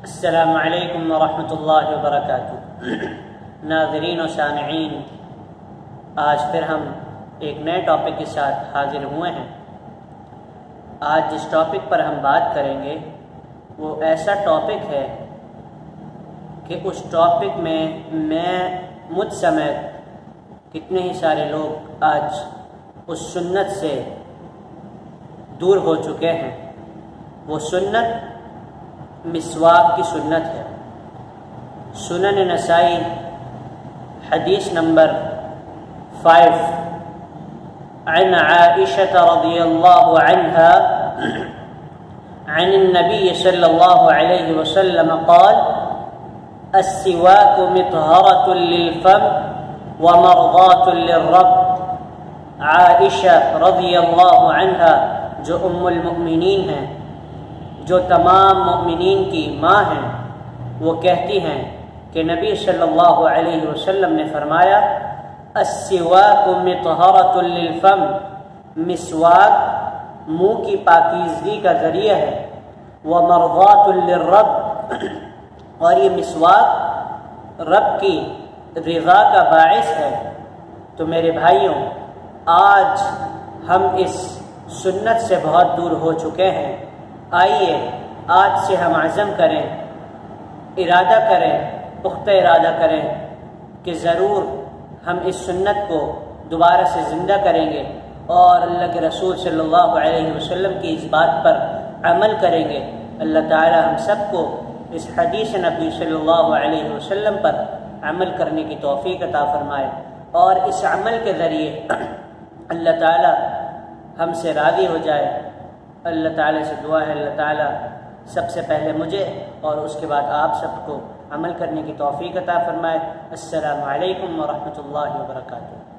السلام علیکم ورحمۃ اللہ وبرکاتہ۔ ناظرین و سامعین، آج پھر ہم ایک نئے ٹاپک کے ساتھ حاضر ہوئے ہیں۔ آج جس ٹاپک پر ہم بات کریں گے وہ ایسا ٹاپک ہے کہ اس ٹاپک میں مجھ سمیت کتنے ہی سارے لوگ آج اس سنت سے دور ہو چکے ہیں۔ وہ سنت مسواک کی سنت ہے۔ سنن نسائی حدیث نمبر 5 عن عائشة رضی اللہ عنہا عن النبی صلی اللہ علیہ وسلم قال السواک مطہرة للفم ومرضاة للرب۔ عائشہ رضی اللہ عنہا جو ام المؤمنین ہیں، جو تمام مؤمنین کی ماں ہیں، وہ کہتی ہیں کہ نبی صلی اللہ علیہ وسلم نے فرمایا السواک مطہرۃ للفم، مسواک منہ کی پاکیزگی کا ذریعہ ہے، ومرضاۃ للرب، اور یہ مسواک رب کی رضا کا باعث ہے۔ تو میرے بھائیوں، آج ہم اس سنت سے بہت دور ہو چکے ہیں۔ آئیے آج سے ہم عزم کریں، ارادہ کریں، پختہ ارادہ کریں کہ ضرور ہم اس سنت کو دوبارہ سے زندہ کریں گے اور اللہ کے رسول صلی اللہ علیہ وسلم کی اس بات پر عمل کریں گے۔ اللہ تعالی ہم سب کو اس حدیث نبی صلی اللہ علیہ وسلم پر عمل کرنے کی توفیق عطا فرمائے، اور اس عمل کے ذریعے اللہ تعالی ہم سے راضی ہو جائے۔ اللہ تعالیٰ سے دعا ہے اللہ تعالیٰ سب سے پہلے مجھے اور اس کے بعد آپ سب کو عمل کرنے کی توفیق عطا فرمائے۔ السلام علیکم ورحمۃ اللہ وبرکاتہ۔